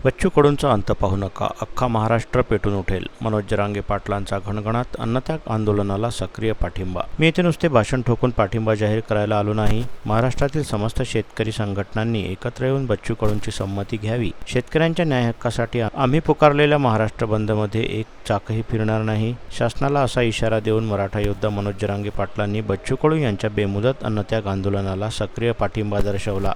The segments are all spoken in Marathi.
बच्चू कडूंचा अंत पाहू नका, अख्खा महाराष्ट्र पेटून उठेल. मनोज जरांगे पाटलांचा घणघणाट अन्नत्याग आंदोलनाला सक्रिय पाठिंबा. मी येथे नुसते भाषण ठोकून पाठिंबा जाहीर करायला आलो नाही. महाराष्ट्रातील समस्त शेतकरी संघटनांनी एकत्र येऊन बच्चू कडूंची संमती घ्यावी. शेतकऱ्यांच्या न्याय हक्कासाठी आम्ही पुकारलेल्या महाराष्ट्र बंदमध्ये एक चाकही फिरणार नाही. शासनाला असा इशारा देऊन मराठा योद्धा मनोज जरांगे पाटलांनी बच्चू कडू यांच्या बेमुदत अन्नत्याग आंदोलनाला सक्रिय पाठिंबा दर्शवला.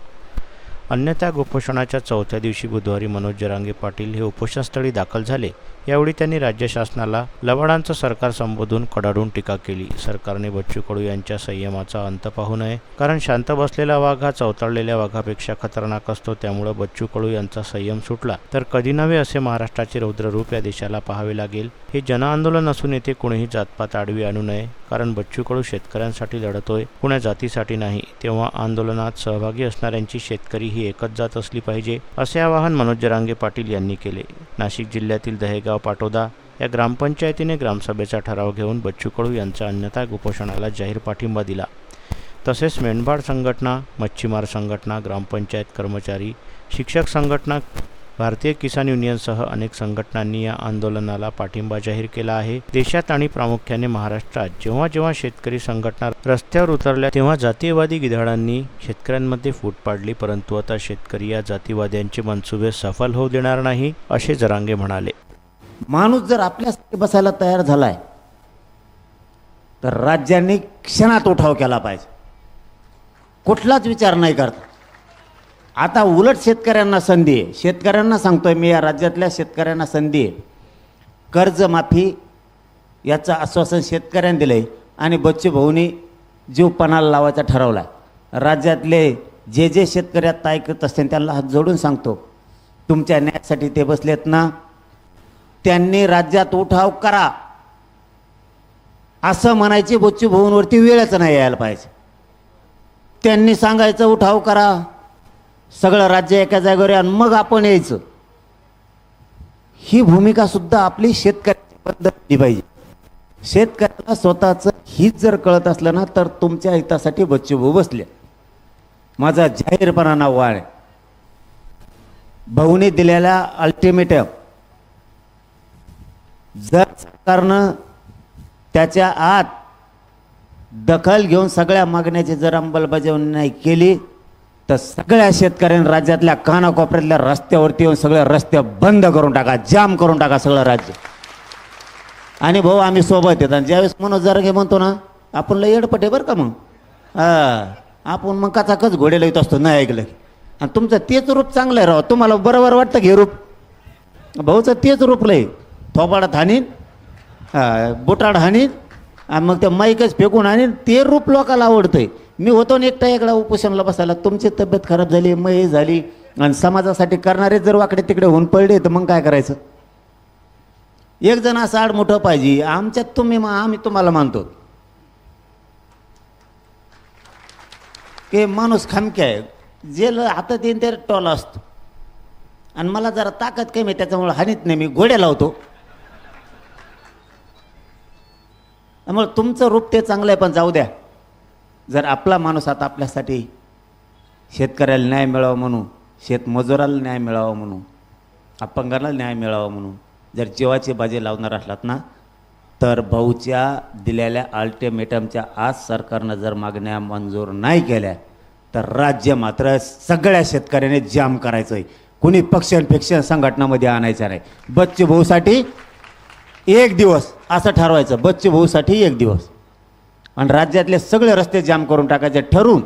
अन्नत्याग उपोषणाच्या चौथ्या दिवशी बुधवारी मनोज जरांगे पाटील हे उपोषणस्थळी दाखल झाले. यावेळी त्यांनी राज्य शासनाला लवाडांचं सरकार संबोधून कडाडून टीका केली. सरकारने बच्चू कडू यांच्या संयमाचा अंत पाहू नये, कारण शांत बसलेला वाघ हा चवताळलेल्या वाघापेक्षा खतरनाक असतो. त्यामुळे बच्चू कडू यांचा संयम सुटला तर कधी नव्हे असे महाराष्ट्राचे रौद्ररूप या देशाला पाहावे लागेल. हे जनआंदोलन असून येथे कोणीही जातपात आडवी आणू नये, कारण बच्चू कडू शेतकऱ्यांसाठी लढतोय, कुण्या जातीसाठी नाही. तेव्हा आंदोलनात सहभागी असणाऱ्यांची शेतकरी ही एकच जात असली पाहिजे, असे आवाहन मनोज जरांगे पाटील यांनी केले. नाशिक जिल्ह्यातील दहेगाव पाटोदा या ग्रामपंचायतीने ग्रामसभेचा ठराव घेऊन बच्चू कडू यांच्या अन्नत्याग उपोषणाला जाहीर पाठिंबा दिला. तसेच मेंढपाळ संघटना, मच्छीमार संघटना, ग्रामपंचायत कर्मचारी, शिक्षक संघटना, भारतीय किसान युनियनसह अनेक संघटनांनी या आंदोलनाला पाठिंबा जाहीर केला आहे. देशात आणि प्रामुख्याने महाराष्ट्रात जेव्हा जेव्हा शेतकरी संघटना रस्त्यावर उतरल्या तेव्हा जातीयवादी गिधाडांनी शेतकऱ्यांमध्ये फूट पाडली, परंतु आता शेतकरी या जातीवाद्यांचे मनसुबे सफल होऊ देणार नाही, असे जरांगे म्हणाले. माणूस जर आपल्यासाठी बसायला तयार झालाय तर राज्यांनी क्षणात उठाव केला पाहिजे, कुठलाच विचार नाही करता. आता उलट शेतकऱ्यांना संधी आहे. शेतकऱ्यांना सांगतोय मी, या राज्यातल्या शेतकऱ्यांना संधी आहे. कर्जमाफी याचं आश्वासन शेतकऱ्यांनी दिलं आहे आणि बच्चू भाऊनी जीव पणाला लावायचा ठरवला आहे. राज्यातले जे जे शेतकरी आता ऐकत असतील त्यांना हात जोडून सांगतो, तुमच्या न्यायासाठी ते बसलेत ना, त्यांनी राज्यात उठाव करा असं म्हणायची बच्चू भाऊंवरती वेळच नाही यायला पाहिजे. त्यांनी सांगायचं उठाव करा, सगळं राज्य एका जागेवर आणि मग आपण यायचं. ही भूमिका सुद्धा आपली शेतकऱ्याची पद्धती पाहिजे. शेतकऱ्याला स्वतःचं हित जर कळत असलं ना तर तुमच्या हितासाठी बच्चू भाऊ बसले. माझा जाहीरपणानं आव्हान आहे, भाऊने दिलेल्या अल्टिमेटम जर सरकारनं त्याच्या आत दखल घेऊन सगळ्या मागण्याची जर अंमलबजावणी नाही केली तर सगळ्या शेतकऱ्यांनी राज्यातल्या कानाकोपऱ्यातल्या रस्त्यावरती येऊन सगळे रस्ते बंद करून टाका, जाम करून टाका सगळं राज्य. आणि भाऊ आम्ही सोबत येतात. ज्यावेळेस मनोज जरांगे म्हणतो ना आपण लय येडपटे बरं का, मग आपण मग कचाकच घोडेला येत असतो नाही ऐकलं की. आणि तुमचं तेच रूप चांगलं आहे राव, तुम्हाला बरोबर वाटतं घे रूप. भाऊचं तेच रूप लय, थोबाडात हाणीन, बुटाड हाणीन आणि मग ते माईकच फेकून हाणीन. ते रूप लोकाला आवडतंय. मी होतो ना एकटा एकला उपोषणाला बसायला, तुमची तब्येत खराब झाली, मय झाली आणि समाजासाठी करणारे जर वाकडे तिकडे होऊन पडले तर मग काय करायचं. एक जण असं आडमोठं पाहिजे. आमच्यात आम्ही तुम्हाला मानतो की माणूस खामक्या आहे, जे हातात येईन ते टोला असतो. आणि मला जरा ताकद कमी आहे त्याच्यामुळे हानीत नाही, मी घोड्या लावतो. त्यामुळे तुमचं रूप ते चांगलं आहे, पण जाऊ द्या. जर आपला माणूस आता आपल्यासाठी शेतकऱ्याला न्याय मिळावा म्हणून, शेतमजुराला न्याय मिळावा म्हणून, अपंगाला न्याय मिळावा म्हणून जर जीवाची बाजी लावणार असलात ना तर भाऊच्या दिलेल्या अल्टिमेटमच्या आज सरकारनं जर मागण्या मंजूर नाही केल्या तर राज्य मात्र सगळ्या शेतकऱ्याने जाम करायचं आहे. कुणी पक्षांपेक्षा संघटनामध्ये आणायचं नाही. बच्चू भाऊसाठी एक दिवस असं ठरवायचं, बच्चू भाऊसाठी एक दिवस, आणि राज्यातले सगळे रस्ते जाम करून टाकायचे ठरवून.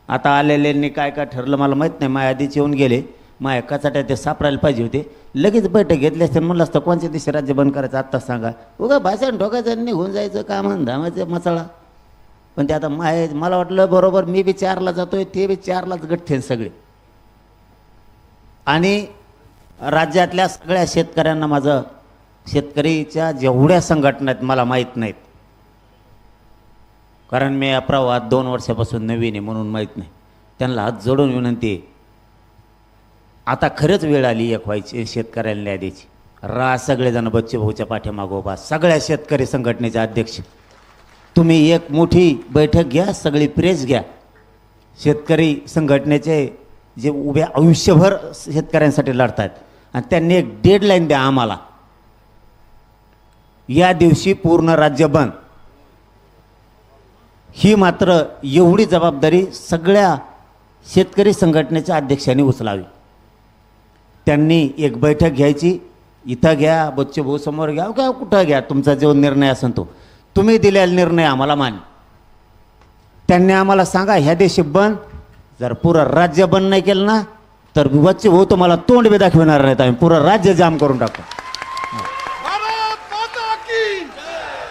आता आलेल्यांनी काय काय ठरलं मला माहीत नाही, माझ्या आधीच येऊन गेले, माझ्या कचाट्या ते सापडायला पाहिजे होते. लगेच बैठक घेतली असते, म्हणलं असतं कोणत्या दिवशी राज्य बंद करायचं आत्ताच सांगा. उगा भाषण ठोकायचं निघून जायचं, कामं धामायचं मसाळा. पण ते आता मला वाटलं बरोबर मी बी 4ला जातोय, ते बी 4लाच गठ्ठे सगळे. आणि राज्यातल्या सगळ्या शेतकऱ्यांना माझं, शेतकरीच्या जेवढ्या संघटना आहेत मला माहीत नाहीत, कारण मी अपरावाद 2 वर्षापासून नवीन आहे म्हणून माहीत नाही. त्यांना हात जोडून विनंती आहे, आता खरंच वेळ आली एक व्हायची, शेतकऱ्याला न्याय द्यायची. सगळेजण बच्चू भाऊच्या पाठीमागो उभा, सगळ्या शेतकरी संघटनेचे अध्यक्ष तुम्ही एक मोठी बैठक घ्या, सगळी प्रेस घ्या, शेतकरी संघटनेचे जे उभ्या आयुष्यभर शेतकऱ्यांसाठी लढतात आणि त्यांनी एक डेडलाईन द्या आम्हाला, या दिवशी पूर्ण राज्य बंद. ही मात्र एवढी जबाबदारी सगळ्या शेतकरी संघटनेच्या अध्यक्षांनी उचलावी. त्यांनी एक बैठक घ्यायची, इथं घ्या, बच्चे भाऊ समोर घ्या, काय कुठं घ्या, तुमचा जो निर्णय असेल तो, तुम्ही दिलेला निर्णय आम्हाला मान्य. त्यांनी आम्हाला सांगा ह्या दिवशी बंद. जर पुरं राज्य बंद नाही केलं ना तर बच्चे भाऊ तुम्हाला तोंड बी दाखविणार नाहीत, आम्ही पुरं राज्य जाम करून टाकतो.